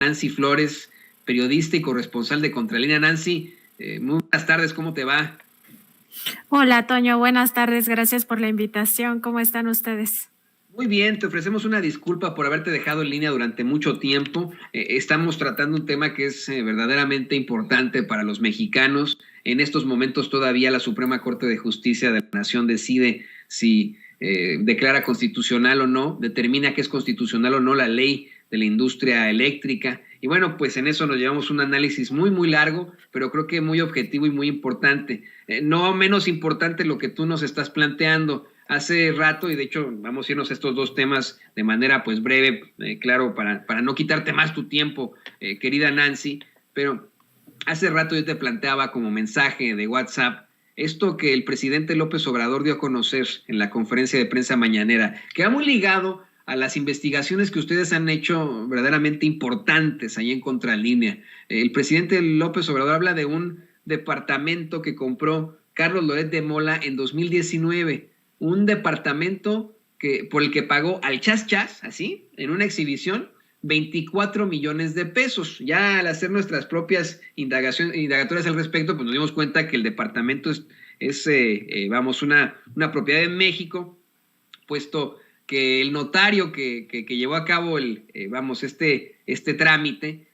Nancy Flores, periodista y corresponsal de Contralínea. Nancy, muy buenas tardes, ¿cómo te va? Hola, Toño, buenas tardes, gracias por la invitación. ¿Cómo están ustedes? Muy bien, te ofrecemos una disculpa por haberte dejado en línea durante mucho tiempo. Estamos tratando un tema que es verdaderamente importante para los mexicanos. En estos momentos todavía la Suprema Corte de Justicia de la Nación decide si declara constitucional o no, determina que es constitucional o no la ley de la industria eléctrica. Y bueno, pues en eso nos llevamos un análisis muy largo, pero creo que muy objetivo y muy importante. No menos importante lo que tú nos estás planteando. Hace rato, y de hecho vamos a irnos a estos dos temas de manera pues breve, claro, para no quitarte más tu tiempo, querida Nancy, pero hace rato yo te planteaba como mensaje de WhatsApp esto que el presidente López Obrador dio a conocer en la conferencia de prensa mañanera, que va muy ligado a las investigaciones que ustedes han hecho verdaderamente importantes ahí en Contralínea. El presidente López Obrador habla de un departamento que compró Carlos Loret de Mola en 2019, un departamento por el que pagó al Chas Chas, así, en una exhibición, 24 millones de pesos. Ya al hacer nuestras propias indagatorias al respecto, pues nos dimos cuenta que el departamento es vamos, una propiedad en México, puesto que el notario que llevó a cabo este trámite,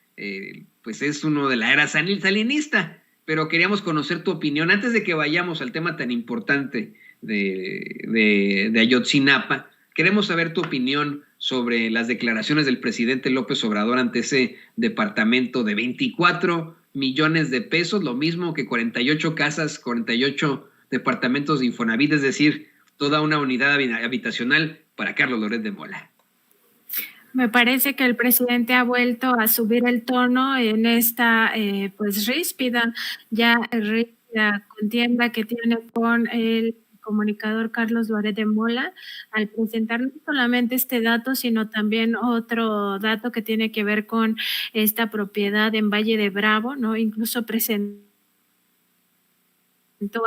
pues es uno de la era salinista. Pero queríamos conocer tu opinión antes de que vayamos al tema tan importante de Ayotzinapa. Queremos saber tu opinión sobre las declaraciones del presidente López Obrador ante ese departamento de 24 millones de pesos, lo mismo que 48 casas, 48 departamentos de Infonavit, es decir, toda una unidad habitacional para Carlos Loret de Mola. Me parece que el presidente ha vuelto a subir el tono en esta pues ríspida contienda que tiene con el comunicador Carlos Loret de Mola, al presentar no solamente este dato, sino también otro dato que tiene que ver con esta propiedad en Valle de Bravo, ¿no? Incluso presentó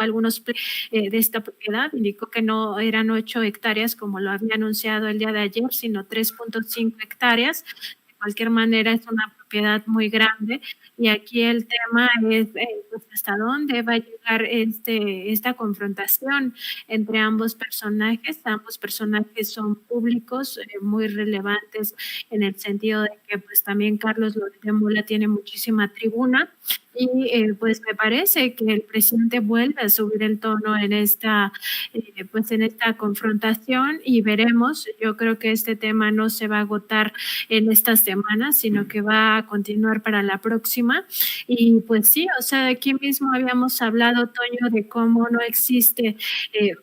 algunos de esta propiedad, indicó que no eran 8 hectáreas como lo había anunciado el día de ayer, sino 3.5 hectáreas. De cualquier manera es una propiedad muy grande y aquí el tema es pues hasta dónde va a llegar esta confrontación entre ambos personajes. Ambos personajes son públicos, muy relevantes en el sentido de que pues también Carlos Loret de Mola tiene muchísima tribuna. Y pues me parece que el presidente vuelve a subir el tono en esta confrontación y veremos. Yo creo que este tema no se va a agotar en esta semana, sino que va a continuar para la próxima. Y pues sí, o sea, aquí mismo habíamos hablado, Toño, de cómo no existe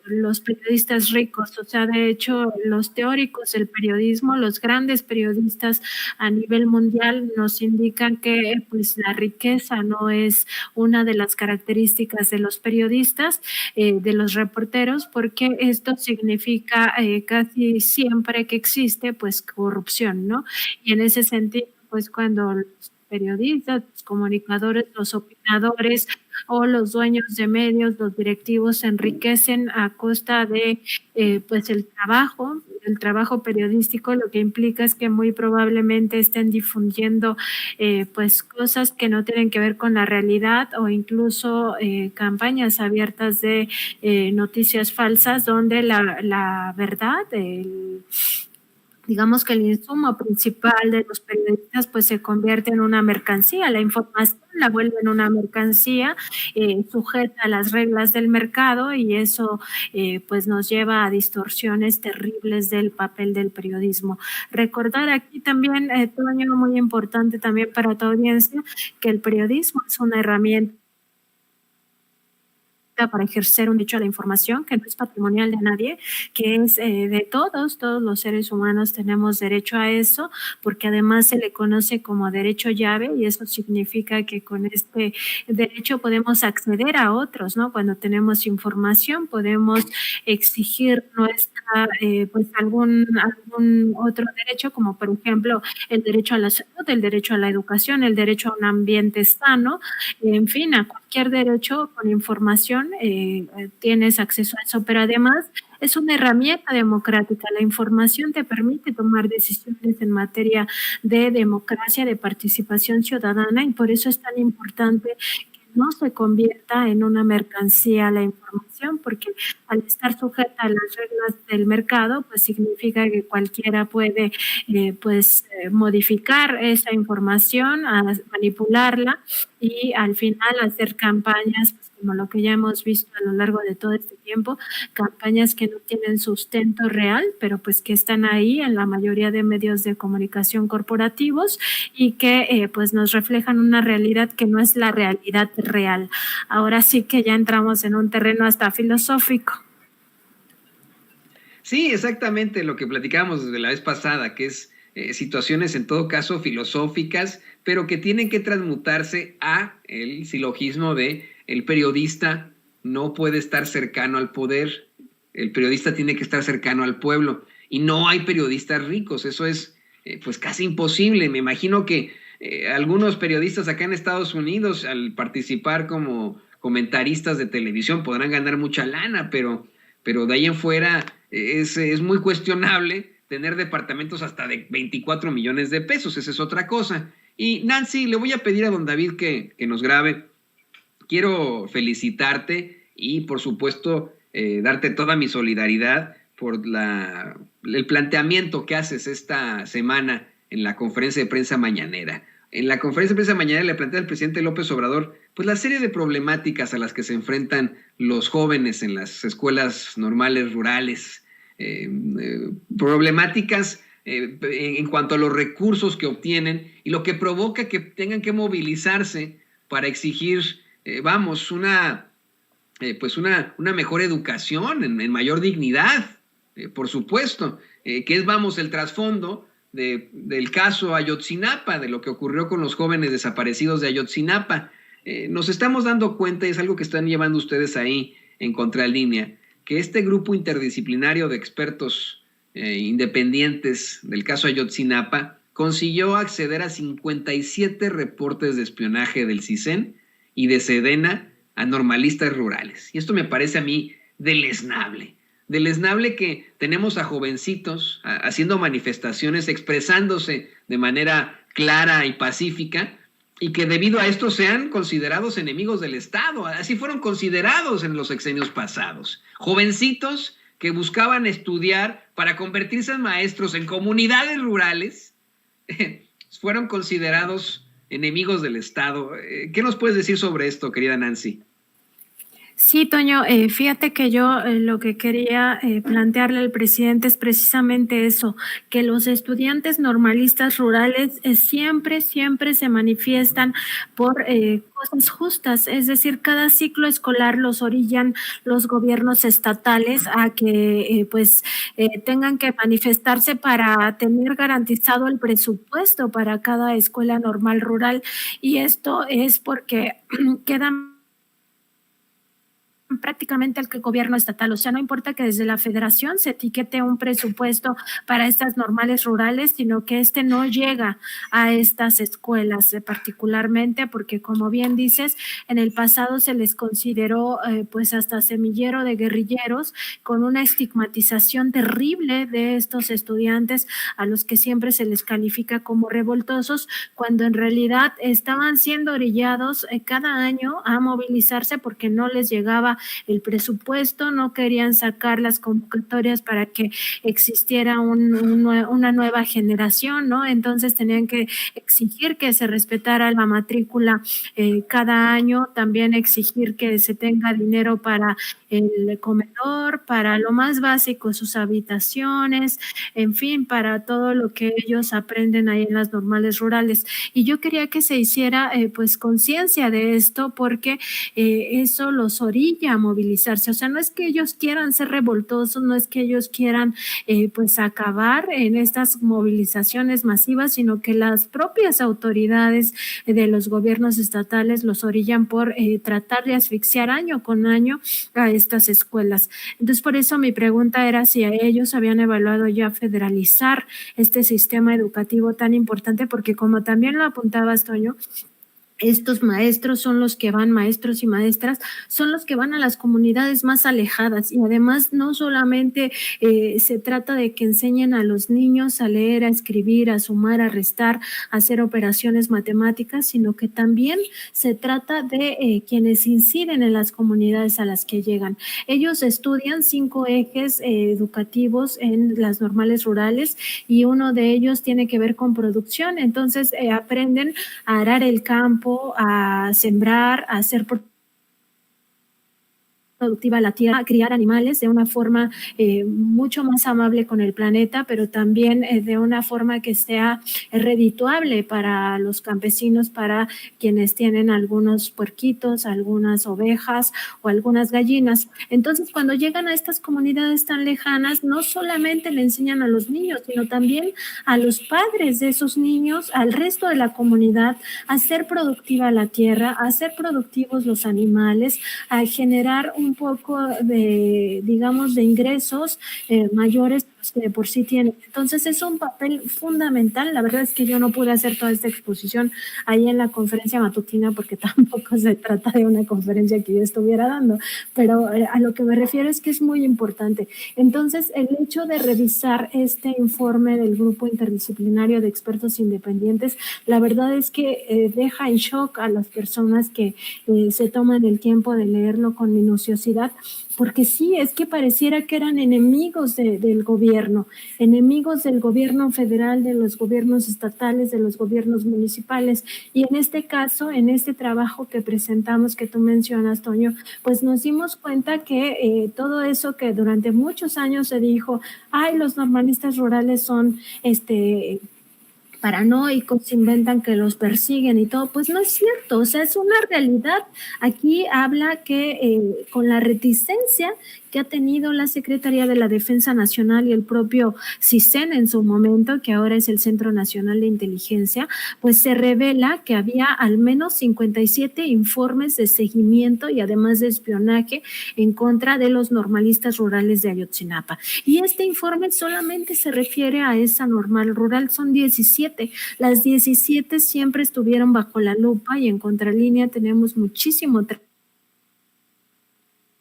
los periodistas ricos. O sea, de hecho, los teóricos del periodismo, los grandes periodistas a nivel mundial nos indican que pues la riqueza no es una de las características de los periodistas, de los reporteros, porque esto significa casi siempre que existe pues corrupción, ¿no? Y en ese sentido, pues cuando los periodistas, los comunicadores, los opinadores o los dueños de medios, los directivos se enriquecen a costa de pues el trabajo periodístico, lo que implica es que muy probablemente estén difundiendo pues cosas que no tienen que ver con la realidad o incluso campañas abiertas de noticias falsas donde la verdad, digamos que el insumo principal de los periodistas pues se convierte en una mercancía, la información la vuelven una mercancía sujeta a las reglas del mercado y eso pues nos lleva a distorsiones terribles del papel del periodismo. Recordar aquí también, Toño, muy importante también para tu audiencia, que el periodismo es una herramienta para ejercer un derecho a la información que no es patrimonial de nadie, que es de todos los seres humanos tenemos derecho a eso, porque además se le conoce como derecho llave y eso significa que con este derecho podemos acceder a otros, ¿no? Cuando tenemos información podemos exigir nuestra, pues algún otro derecho, como por ejemplo el derecho a la salud, el derecho a la educación, el derecho a un ambiente sano, en fin, a cualquier derecho con información tienes acceso a eso, pero además es una herramienta democrática. La información te permite tomar decisiones en materia de democracia, de participación ciudadana, y por eso es tan importante no se convierta en una mercancía la información, porque al estar sujeta a las reglas del mercado, pues significa que cualquiera puede modificar esa información, manipularla y al final hacer campañas, pues, como lo que ya hemos visto a lo largo de todo este tiempo, campañas que no tienen sustento real, pero pues que están ahí en la mayoría de medios de comunicación corporativos y que pues nos reflejan una realidad que no es la realidad real. Ahora sí que ya entramos en un terreno hasta filosófico. Sí, exactamente lo que platicábamos desde la vez pasada, que es situaciones en todo caso filosóficas, pero que tienen que transmutarse a el silogismo de el periodista no puede estar cercano al poder, el periodista tiene que estar cercano al pueblo, y no hay periodistas ricos, eso es pues casi imposible. Me imagino que algunos periodistas acá en Estados Unidos, al participar como comentaristas de televisión, podrán ganar mucha lana, pero de ahí en fuera es muy cuestionable tener departamentos hasta de 24 millones de pesos, esa es otra cosa. Y Nancy, le voy a pedir a don David que nos grabe. Quiero felicitarte y por supuesto darte toda mi solidaridad por el planteamiento que haces esta semana en la conferencia de prensa mañanera. En la conferencia de prensa mañanera le plantea al presidente López Obrador pues la serie de problemáticas a las que se enfrentan los jóvenes en las escuelas normales rurales, problemáticas en cuanto a los recursos que obtienen y lo que provoca que tengan que movilizarse para exigir, una mejor educación en mayor dignidad, por supuesto, que es, el trasfondo del caso Ayotzinapa, de lo que ocurrió con los jóvenes desaparecidos de Ayotzinapa. Nos estamos dando cuenta, y es algo que están llevando ustedes ahí en Contralínea, que este grupo interdisciplinario de expertos independientes del caso Ayotzinapa consiguió acceder a 57 reportes de espionaje del CISEN y de Sedena a normalistas rurales. Y esto me parece a mí deleznable que tenemos a jovencitos haciendo manifestaciones, expresándose de manera clara y pacífica, y que debido a esto sean considerados enemigos del Estado. Así fueron considerados en los sexenios pasados. Jovencitos que buscaban estudiar para convertirse en maestros en comunidades rurales, fueron considerados enemigos del Estado. ¿Qué nos puedes decir sobre esto, querida Nancy? Sí, Toño, fíjate que yo lo que quería plantearle al presidente es precisamente eso, que los estudiantes normalistas rurales siempre se manifiestan por cosas justas, es decir, cada ciclo escolar los orillan los gobiernos estatales a que tengan que manifestarse para tener garantizado el presupuesto para cada escuela normal rural, y esto es porque quedan prácticamente al gobierno estatal, o sea, no importa que desde la federación se etiquete un presupuesto para estas normales rurales, sino que no llega a estas escuelas particularmente, porque como bien dices, en el pasado se les consideró hasta semillero de guerrilleros, con una estigmatización terrible de estos estudiantes a los que siempre se les califica como revoltosos, cuando en realidad estaban siendo orillados cada año a movilizarse porque no les llegaba el presupuesto, no querían sacar las convocatorias para que existiera una nueva generación, ¿no? Entonces tenían que exigir que se respetara la matrícula cada año, también exigir que se tenga dinero para el comedor, para lo más básico, sus habitaciones, en fin, para todo lo que ellos aprenden ahí en las normales rurales. Y yo quería que se hiciera conciencia de esto, porque eso los orilla a movilizarse. O sea, no es que ellos quieran ser revoltosos, no es que ellos quieran acabar en estas movilizaciones masivas, sino que las propias autoridades de los gobiernos estatales los orillan por tratar de asfixiar año con año a estas escuelas. Entonces, por eso mi pregunta era si a ellos habían evaluado ya federalizar este sistema educativo tan importante, porque como también lo apuntabas, Toño, estos maestros son los que van, maestros y maestras, son los que van a las comunidades más alejadas y además no solamente se trata de que enseñen a los niños a leer, a escribir, a sumar, a restar, a hacer operaciones matemáticas, sino que también se trata de quienes inciden en las comunidades a las que llegan. Ellos estudian 5 ejes educativos en las normales rurales y uno de ellos tiene que ver con producción, entonces aprenden a arar el campo, a sembrar, a hacer productiva la tierra, a criar animales de una forma mucho más amable con el planeta, pero también de una forma que sea redituable para los campesinos, para quienes tienen algunos puerquitos, algunas ovejas o algunas gallinas. Entonces, cuando llegan a estas comunidades tan lejanas, no solamente le enseñan a los niños, sino también a los padres de esos niños, al resto de la comunidad, a hacer productiva la tierra, a hacer productivos los animales, a generar un poco de, digamos, de ingresos mayores que de por sí tienen. Entonces es un papel fundamental. La verdad es que yo no pude hacer toda esta exposición ahí en la conferencia matutina porque tampoco se trata de una conferencia que yo estuviera dando, pero a lo que me refiero es que es muy importante. Entonces el hecho de revisar este informe del grupo interdisciplinario de expertos independientes, la verdad es que deja en shock a las personas que se toman el tiempo de leerlo con minuciosidad, porque sí, es que pareciera que eran enemigos del gobierno federal, de los gobiernos estatales, de los gobiernos municipales. Y en este caso, en este trabajo que presentamos, que tú mencionas, Toño, pues nos dimos cuenta que todo eso que durante muchos años se dijo, ay, los normalistas rurales son paranoicos, inventan que los persiguen y todo, pues no es cierto, o sea, es una realidad. Aquí habla que con la reticencia que ha tenido la Secretaría de la Defensa Nacional y el propio CISEN en su momento, que ahora es el Centro Nacional de Inteligencia, pues se revela que había al menos 57 informes de seguimiento y además de espionaje en contra de los normalistas rurales de Ayotzinapa. Y este informe solamente se refiere a esa normal rural, son 17. Las 17 siempre estuvieron bajo la lupa y en contralínea tenemos muchísimo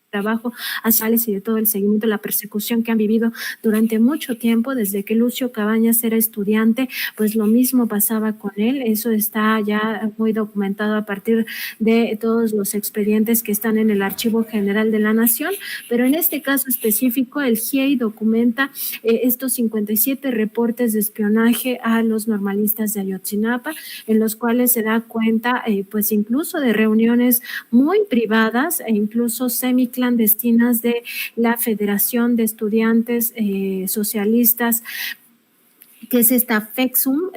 trabajo a Sales y de todo el seguimiento, la persecución que han vivido durante mucho tiempo, desde que Lucio Cabañas era estudiante, pues lo mismo pasaba con él. Eso está ya muy documentado a partir de todos los expedientes que están en el Archivo General de la Nación, pero en este caso específico el GIEI documenta estos 57 reportes de espionaje a los normalistas de Ayotzinapa, en los cuales se da cuenta pues incluso de reuniones muy privadas e incluso semiclandestinas de la Federación de Estudiantes Socialistas, que es esta FEXUM,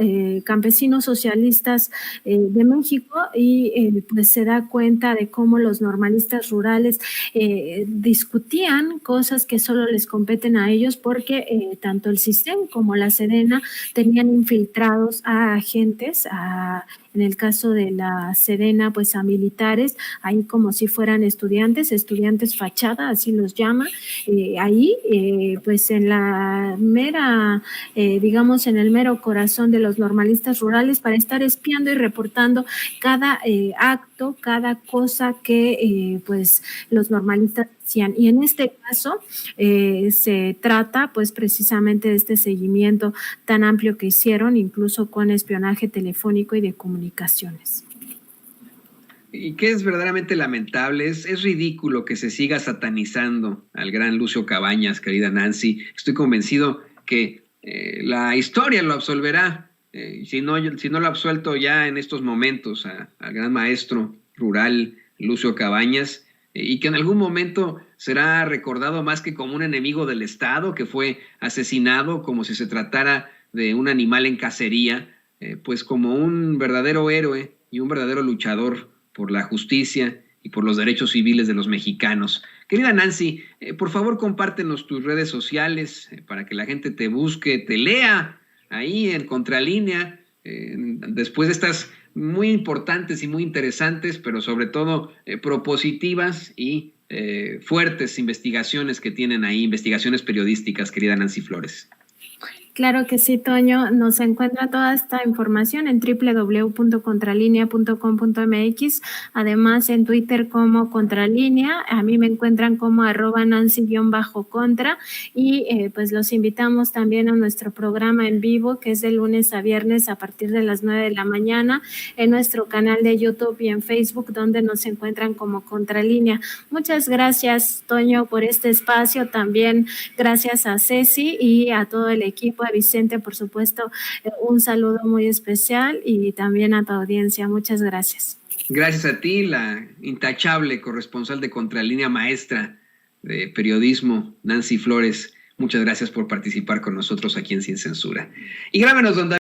Campesinos Socialistas de México, y pues se da cuenta de cómo los normalistas rurales discutían cosas que solo les competen a ellos, porque tanto el CISEN como la Sedena tenían infiltrados a agentes, en el caso de la Sedena, pues a militares, ahí como si fueran estudiantes fachada, así los llama, ahí pues en la mera, digamos, en el mero corazón de los normalistas rurales, para estar espiando y reportando cada acto, cada cosa que pues los normalistas hacían. Y en este caso se trata pues precisamente de este seguimiento tan amplio que hicieron, incluso con espionaje telefónico y de comunicaciones. Y que es verdaderamente lamentable, es ridículo que se siga satanizando al gran Lucio Cabañas, querida Nancy. Estoy convencido que la historia lo absolverá, si no lo ha absuelto ya en estos momentos al gran maestro rural Lucio Cabañas, y que en algún momento será recordado más que como un enemigo del Estado que fue asesinado como si se tratara de un animal en cacería, pues como un verdadero héroe y un verdadero luchador por la justicia y por los derechos civiles de los mexicanos. Querida Nancy, por favor compártenos tus redes sociales para que la gente te busque, te lea ahí en Contralínea, después de estas muy importantes y muy interesantes, pero sobre todo propositivas y fuertes investigaciones que tienen ahí, investigaciones periodísticas, querida Nancy Flores. Claro que sí, Toño. Nos encuentra toda esta información en www.contralinea.com.mx, además en Twitter como Contralínea, a mí me encuentran como @Nancy_contra y pues los invitamos también a nuestro programa en vivo que es de lunes a viernes a partir de las 9 de la mañana en nuestro canal de YouTube y en Facebook donde nos encuentran como Contralínea. Muchas gracias, Toño, por este espacio. También gracias a Ceci y a todo el equipo, a Vicente, por supuesto, un saludo muy especial y también a tu audiencia. Muchas gracias. Gracias a ti, la intachable corresponsal de Contralínea, maestra de periodismo, Nancy Flores. Muchas gracias por participar con nosotros aquí en Sin Censura. Y grábenos, don David.